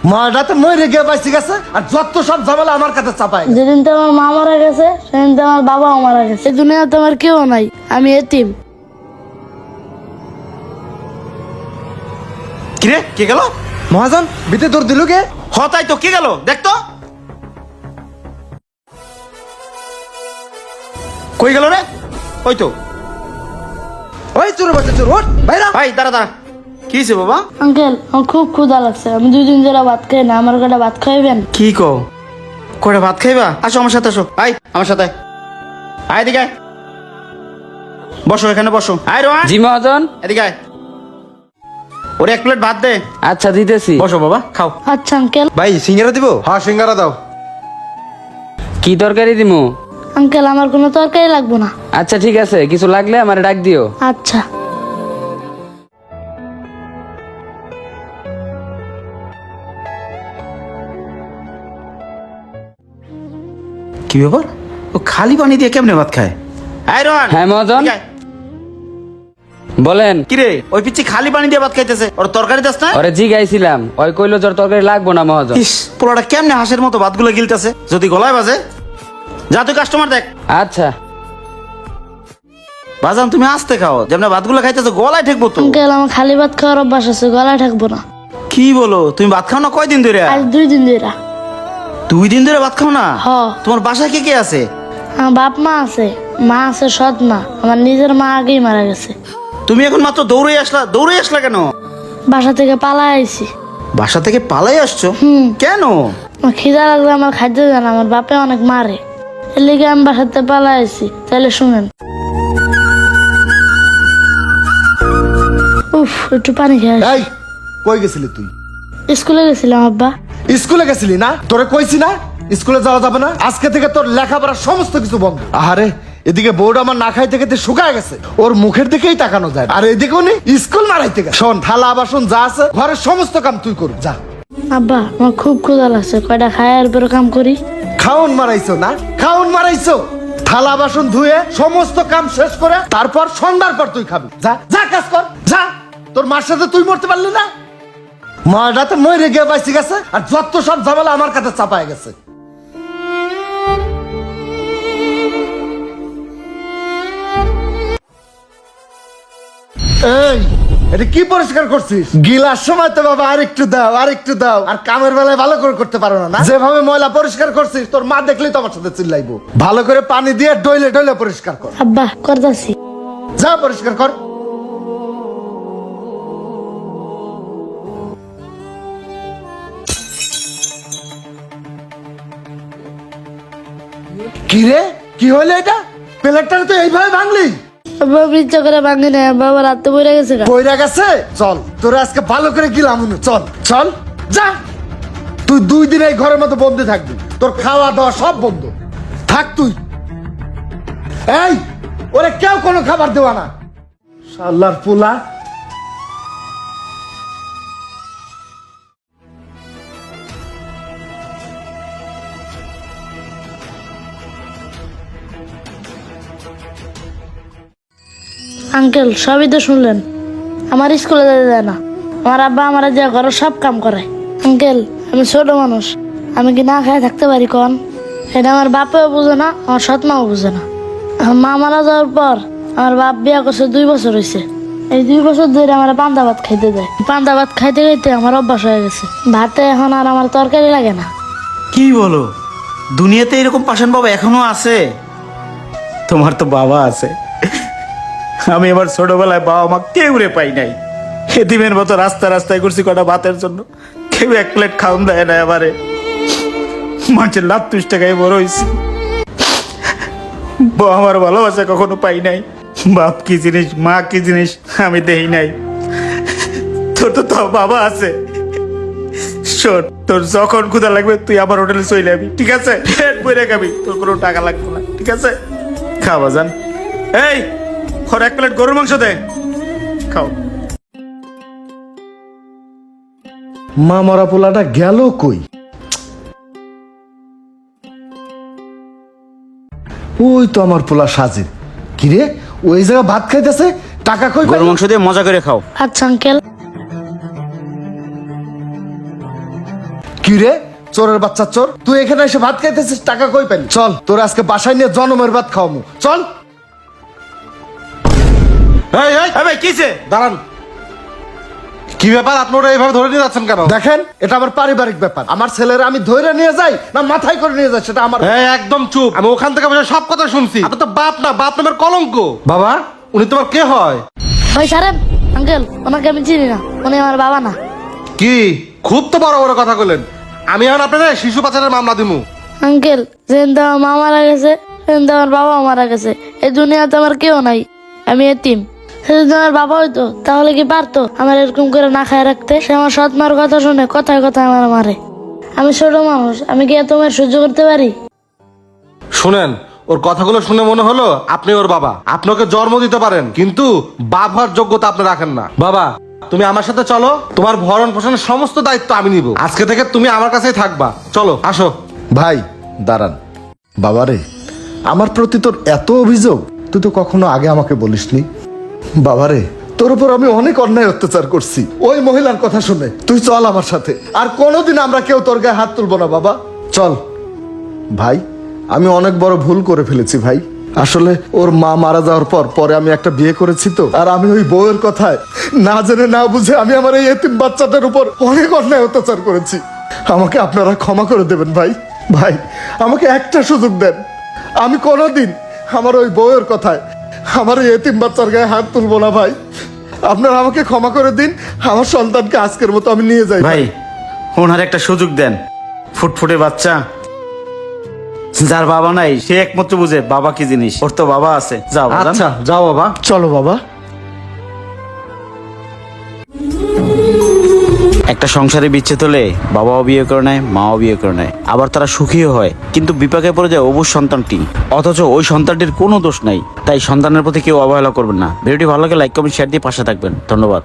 মাটা তো মরে গিয়ে বাইসে গেছে আর যত সব ঝামেলা আমার কাছে চাপায়। যেদিন তো আমার মা মারা গেছে সেদিন তো আমার বাবাও মারা গেছে। এই দুনিয়াতে আমার কেউ নাই, আমি এতিম। কিরে কে গেল? মহাজন বিতে দৌড় দিল কে? তাই তো কে গেল দেখতো কই গেল রে? ওই তো ওই চোর বাচ্চা চোর, ওঠ বাইরা। ভাই দাঁড়া দাঁড়া, কি হয়েছে বাবা? আঙ্কেল আমার খুব ক্ষুধা লাগছে, আমি 2 দিন ধরে ভাত খাই না, আমার কটা ভাত খাইবেন? কি কো কয়টা ভাত খাইবা? আসো আমার সাথে, আসো আয় আমার সাথে আয়, এদিকে আয়। বসো এখানে বসো। আয় রোহান। জি মহাজন। এদিকে আয়, ওরে 1 প্লেট ভাত দে। আচ্ছা দিতেছি। বসো বাবা, খাও। আচ্ছা আঙ্কেল। ভাই সিঙ্গারা দিব? হ্যাঁ সিঙ্গারা দাও। কি তরকারি দিমু? আঙ্কেল আমার কোনো তরকারি লাগবে না। আচ্ছা ঠিক আছে, কিছু লাগলে আমার ডাক দিও। আচ্ছা। কি ব্যাপার, ও খালি পানি দিয়ে কেমনে ভাত খায়? আয় রোহান। হ্যাঁ মহাজন। এদিকে আয়। বলেন। কিরে ওই পিচ্ছি খালি পানি দিয়ে ভাত খাইতেছে, ওর তরকারি দাস না? ওরে জি গাইছিলাম, ওই কইলো জোর তরকারি লাগবো না মহাজন। ইস, পোলাটা কেমনে হাঁসের মতো ভাতগুলো গিলতেছে, যদি গলায় বাজে। যা তুই কাস্টমার দেখ। আচ্ছা। বাজান তুমি আস্তে খাও, যেমন ভাতগুলো খাইতেছো গলায় ঠেকবো তো। আঙ্কেল আমার খালি ভাত খাওয়ার অভ্যাস আছে, গলায় থাকবো না। কি বলো, তুমি ভাত খাও না কয়দিন ধরে? আজ 2 দিন ধরে। 2 দিন ধরে ভাত খাও না? হ। তোমার বাসায় কে কে আছে? আমার বাপ মা আছে, মা আছে সৎ মা, আমার নিজের মা আগেই মারা গেছে। তুমি এখন মাত্র দৌড়ে আসলা কেন? বাসা থেকে পালাই আইছি। বাসা থেকে পালাই আসছো? কেন? আমার খিদা লাগলে আমার খাদ্য দেন, আমার বাপে অনেক মারে, এর লিগে আমি বাসাতে পালাই আইছি। তাহলে শুনেন। উফ, একটু পানি খেয়ে আসি। এই কই গেছিলি তুই? স্কুলে গেছিলাম আব্বা। স্কুলে গেছিলি না? তোরে কইছি না স্কুলে যাওয়া যাবে না? আজকে থেকে তোর লেখাপড়া সমস্ত কিছু বন্ধ। আরে এদিকে বোর্ড আমার না খাইতে খেতে শুকায় গেছে, ওর মুখের দিকেই তাকানো যায় না। আর এদিকে উনি স্কুল মারাইতে গেছে। শোন, থালা বাসন যা আছে ঘরের সমস্ত কাম তুই করবি, যা। আব্বা আমার খুব ক্ষুধা লাগছে, কয়টা খায় আর পরে কাম করি। খাউন মারাইছো না? খাউন মারাইছো? থালা বাসন ধুয়ে সমস্ত কাম শেষ করে তারপর সন্ধ্যার পর তুই খাবি। যা যা কাজ কর, যা। তোর মার সাথে তুই মরতে পারলি না? মাটা তো মরে গিয়ে বাইসে গেছে আর যত সব ঝামেলা আমার কাছে চাপায় গেছে। এই এটা কি পরিষ্কার করছিস? গিলার সময় তো বাবা আরেকটু দাও, আরেকটু দাও। আর কামের বেলায় ভালো করে করতে পারো না? যেভাবে ময়লা পরিষ্কার করছিস তোর মা দেখলেই তো আমার সাথে চিল্লাইবো। ভালো করে পানি দিয়ে ডইলে ডইলে পরিষ্কার কর। আব্বা করতাছি। যা পরিষ্কার কর। কি রে, কি হইলো এটা? প্লেটটা তো এইভাবে ভাঙলি? আব্বা ইচ্ছা করে ভাঙি না, বাবা রাতে বইরা গেছে গা। বইরা গেছে? চল তোর আজকে ভালো করে গিলাম। চল চল যা। তুই 2 দিন এই ঘরের মধ্যে বন্দি থাকবি, তোর খাওয়া দাওয়া সব বন্ধ থাক তুই। এই ওরে কেউ কোনো খাবার দেওয়া না, শালার পোলা। আঙ্কেল সবই তো শুনলেন, আমার স্কুলে যেতে দেয় না, আমার আব্বা আমার যে ঘরের সব কাম করে। আঙ্কেল আমি ছোট মানুষ, আমি কি না খায় থাকতে পারি কোন? এটা আমার বাপেও বুঝে না, আমার সৎ মাও বুঝে না। আমার মা মারা যাওয়ার পর আমার বাপ বিয়া করছে 2 বছর হয়েছে। এই 2 বছর ধরে আমার পান্তা ভাত খাইতে দেয়। পান্তা ভাত খাইতে খাইতে আমার অভ্যাস হয়ে গেছে, ভাতে এখন আর আমার তরকারি লাগে না। কি বলো, দুনিয়াতে এরকম পাষাণ বাবা এখনো আছে? তোমার তো বাবা আছে, আমি আমার ছোটবেলায় বাবা মা কেউ রে পাই নাই। এদিমের মতো রাস্তায় করছি কটা ভাতের জন্য, কেউ 1 প্লেট খাওন দেয় না। এবারে মানুষের লাভ 30 টাকায় বড় হয়েছি। আমার ভালোবাসা কখনো পাই নাই। বাপ কি জিনিস, মা কি জিনিস আমি দেই নাই। তোর তো তাও বাবা আছে। শোন, তোর যখন ক্ষুধা লাগবে তুই আমার হোটেলে চলে যাবি, ঠিক আছে? পেট ভরে খাবি, তোর কোনো টাকা লাগবে না, ঠিক আছে? খাওয়া যান। এই ওর 1 প্লেট গরুর মাংস দে, খাও। মা মরা পোলাটা গেল কই? ওই তো আমার পোলা সাজিদ। কিরে ওই জায়গা ভাত খাইতেছে, টাকা কই? গরুর মাংস দিয়ে মজা করে খাও। আচ্ছা আঙ্কেল। কি রে চোরের বাচ্চা চোর, তুই এখানে এসে ভাত খাইতেছিস, টাকা কই পেলি? চল তোর আজকে বাসায় নিয়ে জনমের ভাত খাওয়ামু, চল। এই এই ভাই কিসে? দাঁড়ান, কি ব্যাপার আপনারা এইভাবে ধরে নিয়ে যাচ্ছেন কেন? দেখেন এটা আমার পারিবারিক ব্যাপার, আমার ছেলেরা আমি ধরে নিয়ে যাই না মাথায় করে নিয়ে যাই সেটা আমার। এই একদম চুপ, আমি ওখান থেকে বসে সব কথা শুনছি। আপনার তো বাপ না, বাপ নামের কলঙ্ক। বাবা, উনি তোমার কে হয়? ওই সারেন আঙ্কেল, ওনাকে আমি চিনি না, উনি আমার বাবা না। কি খুব তো বড় বড় কথা বলেন। আমি এখন আপনাদের শিশু পাচারের মামলা দিমু। আঙ্কেল যেদিন তো আমার মা মারা গেছে, সেদিন তো আমার বাবা মারা গেছে, এই দুনিয়াতে আমার কেউ নাই, আমি এতিম। সেদিন তো আমার বাবা হইতো, তাহলে কি পারতো আমার এরকম করে না খায় রাখতে? সে আমার সৎ মার কথা শুনে কথায় কথায় আমার মারে। আমি ছোট মানুষ, আমি কি এত মার সহ্য করতে পারি? শুনেন, ওর কথাগুলো শুনে মনে হলো আপনি ওর বাবা। আপনাকে জন্ম দিতে পারেন, কিন্তু বাপ হওয়ার যোগ্যতা আপনি রাখেন না। বাবা, তুমি আমার সাথে চলো, তোমার ভরণ পোষণের সমস্ত দায়িত্ব আমি নিব। আজকে থেকে তুমি আমার কাছেই থাকবা। চলো, আসো। ভাই দাঁড়ান, বাবারে আমার প্রতি তোর এত অভিযোগ, তুই তো কখনো আগে আমাকে বলিসনি। বাবারে তোর উপর আমি অনেক অন্যায় অত্যাচার করছি, ওই মহিলার কথা শুনে। তুই চল আমার সাথে, আর কোনোদিন আমরা কেউ তোর গায়ে হাত তুলবো না বাবা, চল। ভাই আমি অনেক বড় ভুল করে ফেলেছি ভাই। আসলে ওর মা মারা যাওয়ার পরে আমি একটা বিয়ে করেছি তো, আর আমি ওই বউয়ের কথায় না জেনে না বুঝে আমি আমার এই এতিম বাচ্চাটার উপর অনেক অন্যায় অত্যাচার করেছি। আমাকে আপনারা ক্ষমা করে দেবেন ভাই। ভাই আমাকে একটা সুযোগ দেন, আমি কোনোদিন আমার ওই বউয়ের কথায় আমার এই এতিম বাচ্চার গায়ে হাত তুলবো না ভাই। আপনারা আমাকে ক্ষমা করে দিন, আমার সন্তানকে আজকের মতো আমি নিয়ে যাই ভাই ওনার একটা সুযোগ দেন। ফুটফুটে বাচ্চা, যার বাবা নাই সে একমাত্র বুঝে বাবা কি জিনিস। ওর তো বাবা আছে। যাও বাজান। আচ্ছা যাও বাবা। চলো বাবা। একটা সংসারে বিচ্ছেদ হলে বাবাও বিয়ে করে নেয়, মাও বিয়ে করে নেয়, আবার তারা সুখীও হয়, কিন্তু বিপাকে পড়ে যায় অবুঝ সন্তানটি। অথচ ওই সন্তানটির কোনো দোষ নাই। তাই সন্তানের প্রতি কেউ অবহেলা করবেন না। ভিডিওটি ভালো লাগে লাইক কমেন্ট শেয়ার দিয়ে পাশে থাকবেন। ধন্যবাদ।